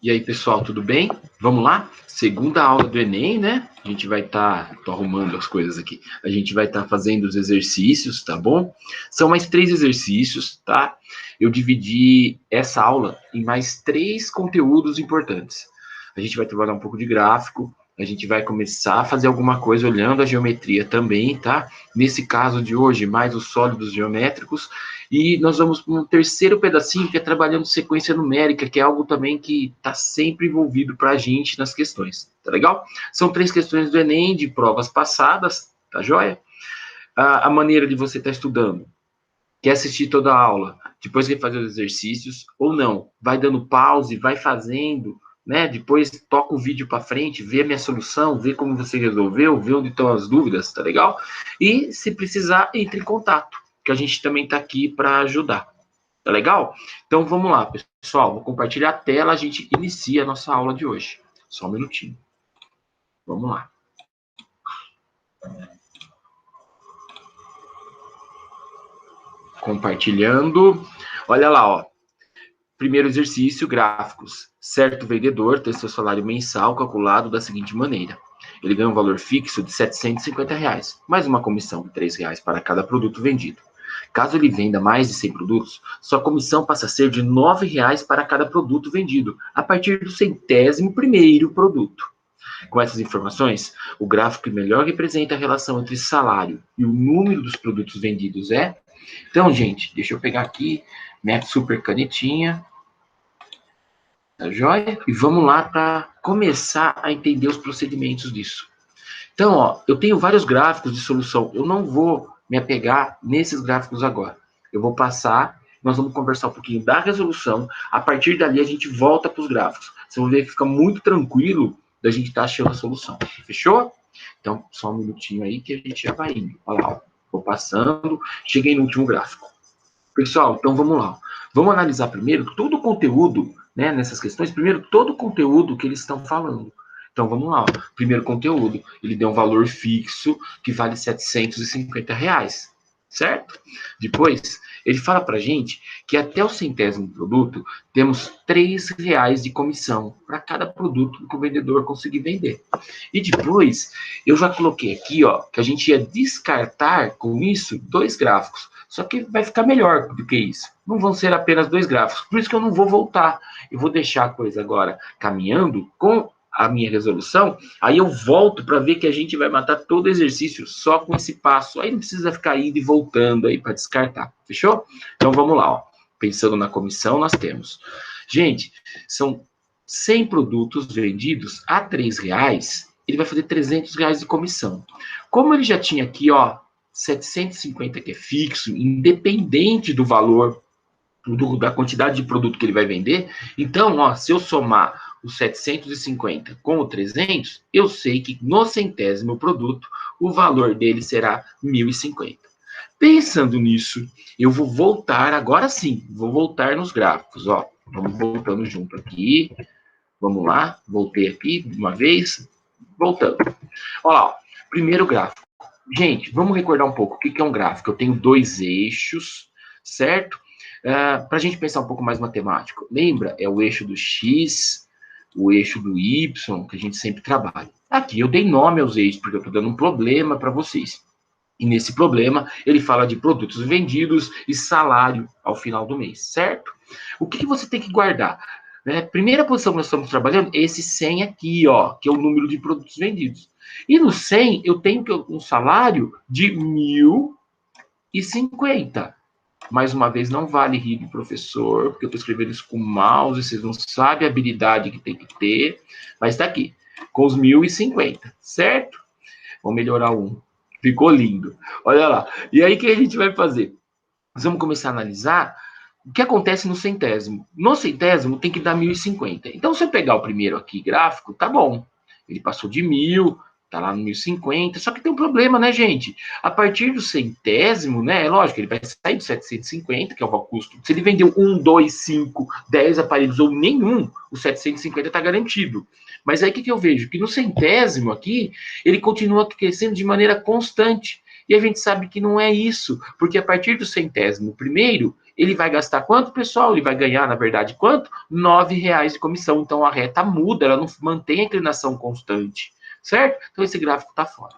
E aí, pessoal, tudo bem? Vamos lá? Segunda aula do Enem, né? A gente vai estar... Tô arrumando as coisas aqui. A gente vai estar fazendo os exercícios, tá bom? São mais 3 exercícios, tá? Eu dividi essa aula em mais 3 conteúdos importantes. A gente vai trabalhar um pouco de gráfico, a gente vai começar a fazer alguma coisa olhando a geometria também, tá? Nesse caso de hoje, mais os sólidos geométricos. E nós vamos para um terceiro pedacinho, que é trabalhando sequência numérica, que é algo também que está sempre envolvido para a gente nas questões, tá legal? São 3 questões do Enem, de provas passadas, tá joia? A maneira de você estar estudando. Quer assistir toda a aula, depois quer fazer os exercícios, ou não, vai dando pause, vai fazendo, né? Depois toca o vídeo para frente, vê a minha solução, vê como você resolveu, vê onde estão as dúvidas, tá legal? E se precisar, entre em contato, que a gente também está aqui para ajudar. Tá legal? Então vamos lá, pessoal. Vou compartilhar a tela, a gente inicia a nossa aula de hoje. Só um minutinho. Vamos lá. Compartilhando. Olha lá, ó. Primeiro exercício, gráficos. Certo vendedor tem seu salário mensal calculado da seguinte maneira. Ele ganha um valor fixo de R$ 750, mais uma comissão de R$ 3 para cada produto vendido. Caso ele venda mais de 100 produtos, sua comissão passa a ser de R$ 9 para cada produto vendido, a partir do 100º produto. Com essas informações, o gráfico que melhor representa a relação entre salário e o número dos produtos vendidos é... Então, gente, deixa eu pegar aqui minha super canetinha, tá joia? E vamos lá para começar a entender os procedimentos disso. Então, ó, eu tenho vários gráficos de solução. Eu não vou me apegar nesses gráficos agora. Eu vou passar, nós vamos conversar um pouquinho da resolução. A partir dali, a gente volta para os gráficos. Vocês vão ver que fica muito tranquilo da gente estar achando a solução. Fechou? Então, só um minutinho aí que a gente já vai indo. Olha lá, ó. Vou passando, cheguei no último gráfico. Pessoal, então vamos lá. Vamos analisar primeiro todo o conteúdo, né, nessas questões. Primeiro, todo o conteúdo que eles estão falando. Então, vamos lá. Ó. Primeiro conteúdo, ele deu um valor fixo que vale R$ 750, certo? Depois, ele fala para a gente que até o 100º produto, temos R$ 3 de comissão para cada produto que o vendedor conseguir vender. E depois, eu já coloquei aqui, ó, que a gente ia descartar com isso 2 gráficos. Só que vai ficar melhor do que isso. Não vão ser apenas 2 gráficos. Por isso que eu não vou voltar. Eu vou deixar a coisa agora caminhando com a minha resolução, aí eu volto para ver que a gente vai matar todo o exercício só com esse passo. Aí não precisa ficar indo e voltando aí para descartar. Fechou? Então vamos lá, ó. Pensando na comissão, nós temos. Gente, são 100 produtos vendidos a R$ 3, ele vai fazer R$ 300 de comissão. Como ele já tinha aqui, ó, 750 que é fixo, independente do valor da quantidade de produto que ele vai vender, então, ó, se eu somar os 750 com o 300, eu sei que no 100º produto, o valor dele será 1.050. Pensando nisso, eu vou voltar, agora sim, vou voltar nos gráficos, ó. Vamos voltando junto aqui. Vamos lá, voltei aqui de uma vez, voltando. Olha lá, ó, primeiro gráfico. Gente, vamos recordar um pouco o que é um gráfico. Eu tenho 2 eixos, certo? Para a gente pensar um pouco mais matemático, lembra? É o eixo do X, o eixo do Y, que a gente sempre trabalha. Aqui eu dei nome aos eixos, porque eu estou dando um problema para vocês. E nesse problema, ele fala de produtos vendidos e salário ao final do mês, certo? O que você tem que guardar? Primeira posição que nós estamos trabalhando é esse 100 aqui, ó, que é o número de produtos vendidos. E no 100, eu tenho um salário de 1.050. Mais uma vez, não vale rir do professor, porque eu estou escrevendo isso com mouse, vocês não sabem a habilidade que tem que ter, mas está aqui, com os 1.050, certo? Vou melhorar um. Ficou lindo. Olha lá. E aí, o que a gente vai fazer? Nós vamos começar a analisar o que acontece no 100º. No 100º, tem que dar 1.050. Então, se eu pegar o primeiro aqui, gráfico, tá bom. Ele passou de 1.000, tá lá no 1.050, só que tem um problema, né, gente? A partir do 100º, né, é lógico, ele vai sair do 750, que é o custo. Se ele vendeu 1, 2, 5, 10 aparelhos ou nenhum, o 750 tá garantido. Mas aí o que eu vejo? Que no 100º aqui, ele continua crescendo de maneira constante. E a gente sabe que não é isso, porque a partir do centésimo primeiro, ele vai gastar quanto, pessoal? Ele vai ganhar, na verdade, quanto? R$ 9 de comissão. Então, a reta muda, ela não mantém a inclinação constante, certo? Então, esse gráfico está fora.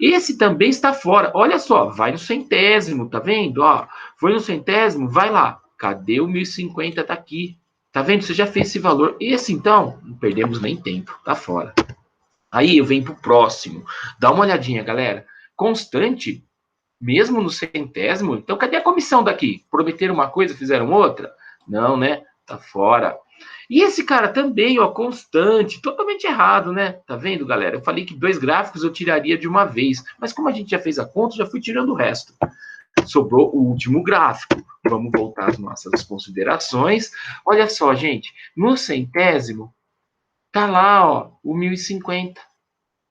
Esse também está fora. Olha só, vai no centésimo, tá vendo? Ó, foi no centésimo, vai lá. Cadê o 1050? Tá aqui. Tá vendo? Você já fez esse valor. Esse, então, não perdemos nem tempo. Tá fora. Aí eu venho pro próximo. Dá uma olhadinha, galera. Constante, mesmo no centésimo. Então, cadê a comissão daqui? Prometeram uma coisa, fizeram outra? Não, né? Tá fora. E esse cara também, ó, constante, totalmente errado, né? Tá vendo, galera? Eu falei que 2 gráficos eu tiraria de uma vez, mas como a gente já fez a conta, já fui tirando o resto. Sobrou o último gráfico. Vamos voltar às nossas considerações. Olha só, gente, no centésimo, tá lá, ó, o 1050,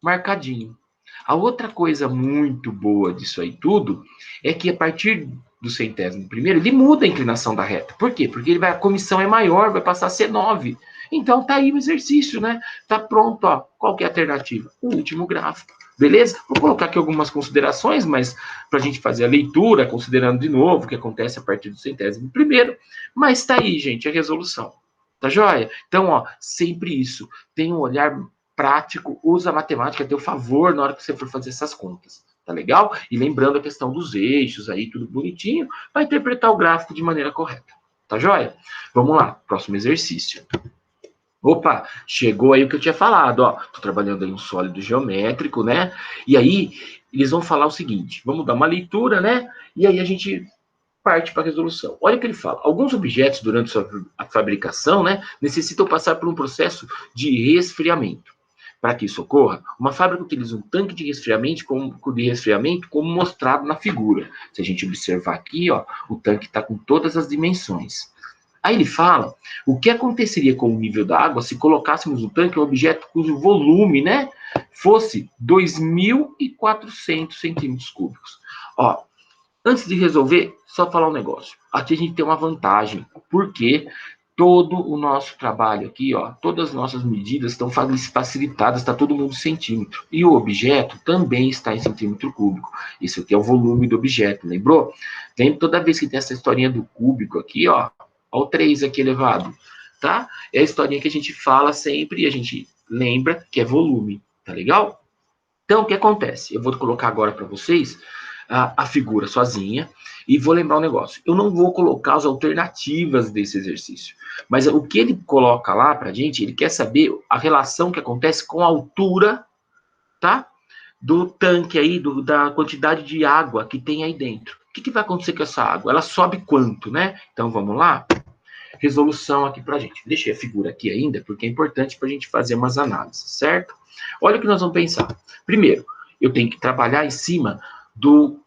marcadinho. A outra coisa muito boa disso aí tudo é que a partir do centésimo primeiro, ele muda a inclinação da reta. Por quê? Porque a comissão é maior, vai passar a ser 9. Então tá aí o exercício, né? Tá pronto, ó. Qual que é a alternativa? O último gráfico. Beleza? Vou colocar aqui algumas considerações, mas para a gente fazer a leitura, considerando de novo o que acontece a partir do centésimo primeiro. Mas tá aí, gente, a resolução. Tá joia? Então, ó, sempre isso. Tem um olhar prático, usa a matemática a teu favor na hora que você for fazer essas contas. Tá legal? E lembrando a questão dos eixos aí, tudo bonitinho, para interpretar o gráfico de maneira correta. Tá joia? Vamos lá, próximo exercício. Opa, chegou aí o que eu tinha falado, ó. Tô trabalhando aí um sólido geométrico, né? E aí, eles vão falar o seguinte, vamos dar uma leitura, né? E aí a gente parte para a resolução. Olha o que ele fala. Alguns objetos, durante a fabricação, né, necessitam passar por um processo de resfriamento. Para que isso ocorra, uma fábrica utiliza um tanque de resfriamento como mostrado na figura. Se a gente observar aqui, ó, o tanque está com todas as dimensões. Aí ele fala o que aconteceria com o nível da água se colocássemos no tanque um objeto cujo volume, né, fosse 2.400 centímetros cúbicos. Ó, antes de resolver, só falar um negócio. Aqui a gente tem uma vantagem, porque todo o nosso trabalho aqui, ó, todas as nossas medidas estão facilitadas, está todo mundo em centímetro. E o objeto também está em centímetro cúbico. Isso aqui é o volume do objeto, lembrou? Lembra toda vez que tem essa historinha do cúbico aqui, ó o 3 aqui elevado, tá? É a historinha que a gente fala sempre e a gente lembra que é volume, tá legal? Então, o que acontece? Eu vou colocar agora para vocês a figura sozinha e vou lembrar um negócio. Eu não vou colocar as alternativas desse exercício, mas o que ele coloca lá para a gente, ele quer saber a relação que acontece com a altura, tá? Do tanque aí, da quantidade de água que tem aí dentro. O que vai acontecer com essa água? Ela sobe quanto, né? Então, vamos lá? Resolução aqui para a gente. Deixei a figura aqui ainda, porque é importante para a gente fazer umas análises, certo? Olha o que nós vamos pensar. Primeiro, eu tenho que trabalhar em cima do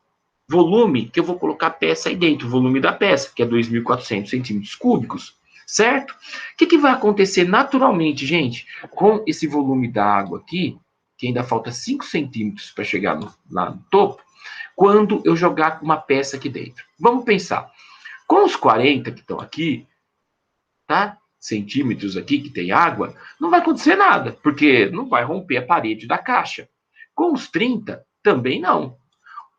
volume que eu vou colocar a peça aí dentro, o volume da peça, que é 2.400 centímetros cúbicos, certo? O que vai acontecer naturalmente, gente, com esse volume da água aqui, que ainda falta 5 centímetros para chegar lá no topo, quando eu jogar uma peça aqui dentro? Vamos pensar. Com os 40 que estão aqui, tá? Centímetros aqui que tem água, não vai acontecer nada, porque não vai romper a parede da caixa. Com os 30, também não.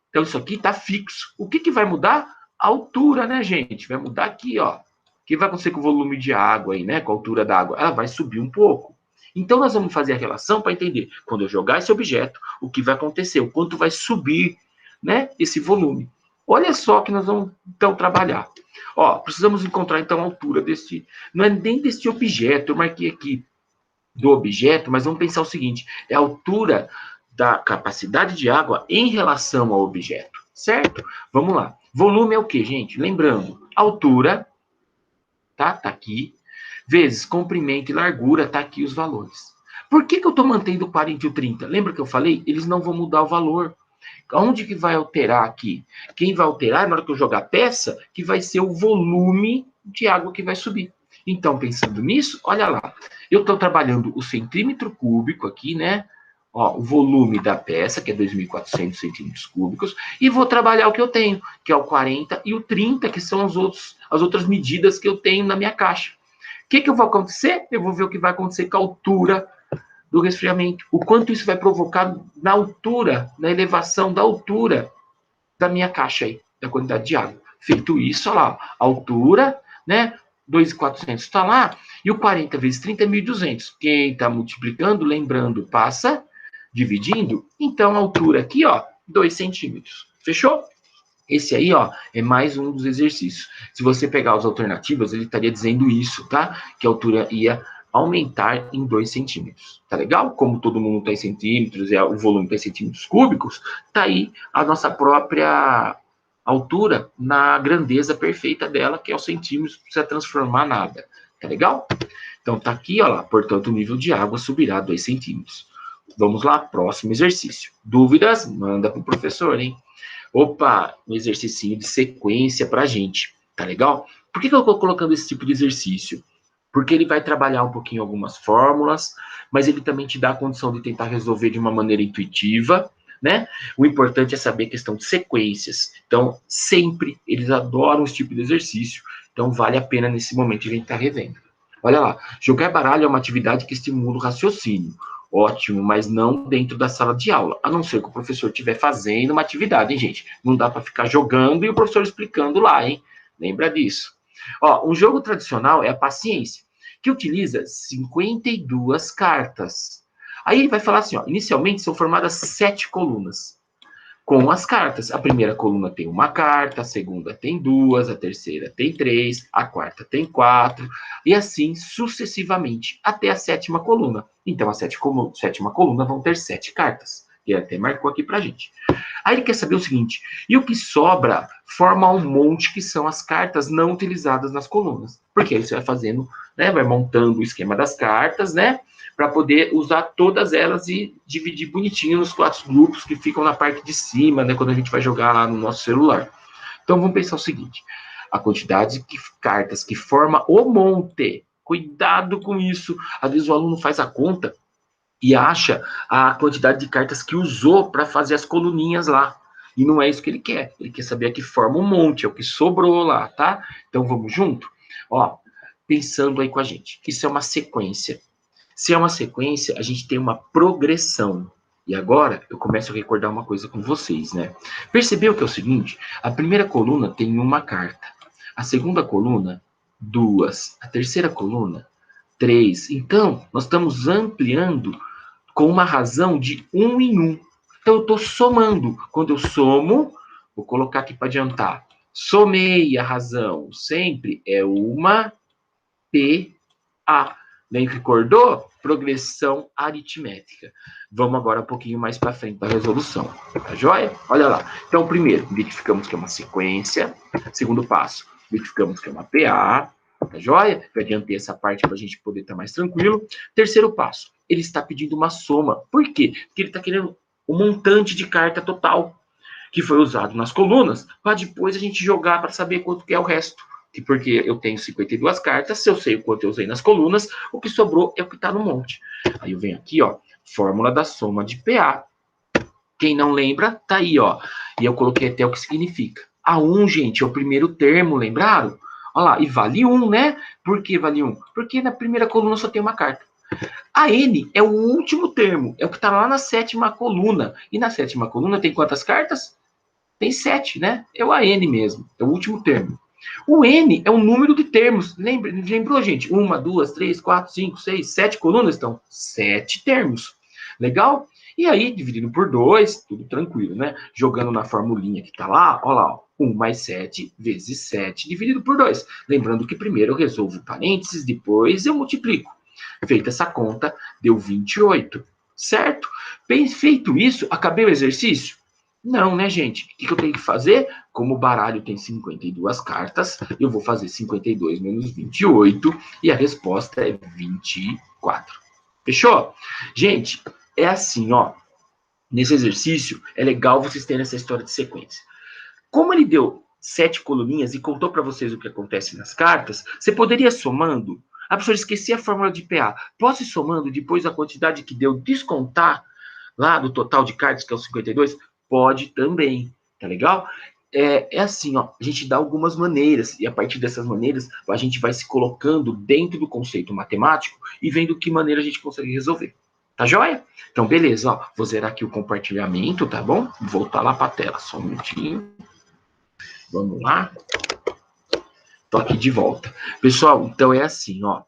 Então, isso aqui está fixo. O que vai mudar? A altura, né, gente? Vai mudar aqui, ó. O que vai acontecer com o volume de água aí, né? Com a altura da água? Ela vai subir um pouco. Então, nós vamos fazer a relação para entender. Quando eu jogar esse objeto, o que vai acontecer? O quanto vai subir, né? Esse volume. Olha só que nós vamos, então, trabalhar. Ó, precisamos encontrar, então, a altura desse... Não é nem desse objeto. Eu marquei aqui do objeto, mas vamos pensar o seguinte. É a altura da capacidade de água em relação ao objeto, certo? Vamos lá. Volume é o quê, gente? Lembrando, altura, tá? Tá aqui, vezes comprimento e largura, tá aqui os valores. Por que eu estou mantendo o 40 e o 30? Lembra que eu falei? Eles não vão mudar o valor. Onde que vai alterar aqui? Quem vai alterar, na hora que eu jogar a peça, que vai ser o volume de água que vai subir. Então, pensando nisso, olha lá. Eu estou trabalhando o centímetro cúbico aqui, né? Ó, o volume da peça, que é 2.400 centímetros cúbicos, e vou trabalhar o que eu tenho, que é o 40 e o 30, que são as outras medidas que eu tenho na minha caixa. O que vai acontecer? Eu vou ver o que vai acontecer com a altura do resfriamento. O quanto isso vai provocar na altura, na elevação da altura da minha caixa aí, da quantidade de água. Feito isso, olha lá, altura, né? 2.400 está lá, e o 40 vezes 30 é 1.200. Quem está multiplicando, lembrando, passa dividindo. Então, a altura aqui, ó, 2 centímetros. Fechou? Esse aí, ó, é mais um dos exercícios. Se você pegar as alternativas, ele estaria dizendo isso, tá? Que a altura ia aumentar em 2 centímetros. Tá legal? Como todo mundo está em centímetros e o volume está em centímetros cúbicos, tá aí a nossa própria altura na grandeza perfeita dela, que é os centímetros, não precisa transformar nada. Tá legal? Então, tá aqui, ó lá, portanto, o nível de água subirá 2 centímetros. Vamos lá, próximo exercício. Dúvidas? Manda pro professor, hein? Opa, um exercício de sequência pra gente, tá legal? Por que eu tô colocando esse tipo de exercício? Porque ele vai trabalhar um pouquinho algumas fórmulas, mas ele também te dá a condição de tentar resolver de uma maneira intuitiva, né? O importante é saber a questão de sequências. Então, sempre eles adoram esse tipo de exercício, então vale a pena nesse momento a gente estar revendo. Olha lá, jogar baralho é uma atividade que estimula o raciocínio. Ótimo, mas não dentro da sala de aula, a não ser que o professor estiver fazendo uma atividade, hein, gente? Não dá para ficar jogando e o professor explicando lá, hein? Lembra disso. Ó, um jogo tradicional é a paciência, que utiliza 52 cartas. Aí ele vai falar assim, ó, inicialmente são formadas 7 colunas com as cartas. A primeira coluna tem uma carta, a segunda tem duas, a terceira tem 3, a quarta tem 4, e assim sucessivamente, até a sétima coluna. Então, a sétima coluna vão ter 7 cartas. Ele até marcou aqui pra gente. Aí ele quer saber o seguinte, e o que sobra forma um monte que são as cartas não utilizadas nas colunas. Porque aí você vai fazendo, né, vai montando o esquema das cartas, né, para poder usar todas elas e dividir bonitinho nos 4 grupos que ficam na parte de cima, né, quando a gente vai jogar lá no nosso celular. Então vamos pensar o seguinte, a quantidade de cartas que forma o monte, cuidado com isso, às vezes o aluno faz a conta e acha a quantidade de cartas que usou para fazer as coluninhas lá. E não é isso que ele quer. Ele quer saber a que forma um monte, é o que sobrou lá, tá? Então vamos junto? Ó, pensando aí com a gente. Isso é uma sequência. Se é uma sequência, a gente tem uma progressão. E agora eu começo a recordar uma coisa com vocês, né? Percebeu que é o seguinte? A primeira coluna tem uma carta. A segunda coluna, 2. A terceira coluna, 3. Então, nós estamos ampliando com uma razão de 1 em 1. Então, eu estou somando. Quando eu somo, vou colocar aqui para adiantar. Somei a razão. Sempre é uma PA. Nem recordou? Progressão aritmética. Vamos agora um pouquinho mais para frente da resolução. Tá joia? Olha lá. Então, primeiro, identificamos que é uma sequência. Segundo passo, identificamos que é uma PA. Tá joia? Eu adiantei essa parte para a gente poder estar mais tranquilo. Terceiro passo, ele está pedindo uma soma. Por quê? Porque ele está querendo um montante de carta total que foi usado nas colunas, para depois a gente jogar para saber quanto que é o resto. Porque eu tenho 52 cartas, se eu sei o quanto eu usei nas colunas, o que sobrou é o que está no monte. Aí eu venho aqui, ó, fórmula da soma de PA. Quem não lembra, tá aí, ó. E eu coloquei até o que significa. A 1, gente, é o primeiro termo, lembraram? Olha lá, e vale 1, né? Por que vale 1? Porque na primeira coluna só tem uma carta. A N é o último termo, é o que está lá na sétima coluna. E na sétima coluna tem quantas cartas? Tem 7, né? É o AN mesmo, é o último termo. O N é o número de termos. Lembrou, gente? 1, 2, 3, 4, 5, 6, 7 colunas, então 7 termos. Legal? E aí, dividido por 2, tudo tranquilo, né? Jogando na formulinha que tá lá, ó lá, ó. 1 mais 7 vezes 7 dividido por 2. Lembrando que primeiro eu resolvo parênteses, depois eu multiplico. Feita essa conta, deu 28, certo? Bem feito isso, acabei o exercício? Não, né, gente? O que eu tenho que fazer? Como o baralho tem 52 cartas, eu vou fazer 52 menos 28 e a resposta é 24. Fechou? Gente, é assim, ó. Nesse exercício, é legal vocês terem essa história de sequência. Como ele deu 7 coluninhas e contou para vocês o que acontece nas cartas, você poderia somando. Ah, professor, esqueci a fórmula de PA. Posso ir somando depois a quantidade que deu, descontar lá do total de cartas, que é o 52? Pode também, tá legal? É assim, ó, a gente dá algumas maneiras, e a partir dessas maneiras, a gente vai se colocando dentro do conceito matemático e vendo que maneira a gente consegue resolver. Tá joia? Então, beleza, ó. Vou zerar aqui o compartilhamento, tá bom? Vou voltar lá para a tela, só um minutinho. Vamos lá. Tô aqui de volta. Pessoal, então é assim, ó.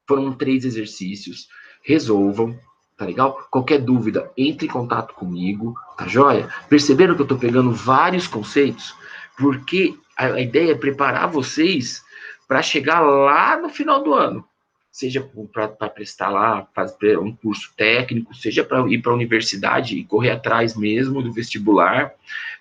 Foram 3 exercícios. Resolvam, tá legal? Qualquer dúvida, entre em contato comigo, tá joia? Perceberam que eu tô pegando vários conceitos? Porque a ideia é preparar vocês para chegar lá no final do ano. Seja para prestar lá, fazer um curso técnico, seja para ir para a universidade e correr atrás mesmo do vestibular,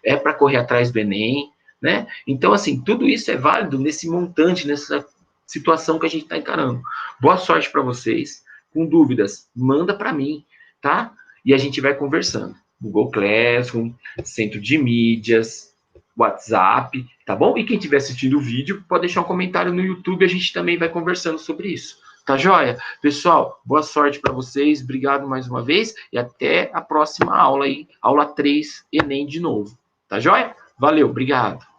é para correr atrás do Enem, né? Então, assim, tudo isso é válido nesse montante, nessa situação que a gente está encarando. Boa sorte para vocês. Com dúvidas, manda para mim, tá? E a gente vai conversando. Google Classroom, Centro de Mídias, WhatsApp, tá bom? E quem estiver assistindo o vídeo, pode deixar um comentário no YouTube, a gente também vai conversando sobre isso. Tá joia? Pessoal, boa sorte para vocês, obrigado mais uma vez e até a próxima aula aí, aula 3, Enem de novo. Tá joia? Valeu, obrigado.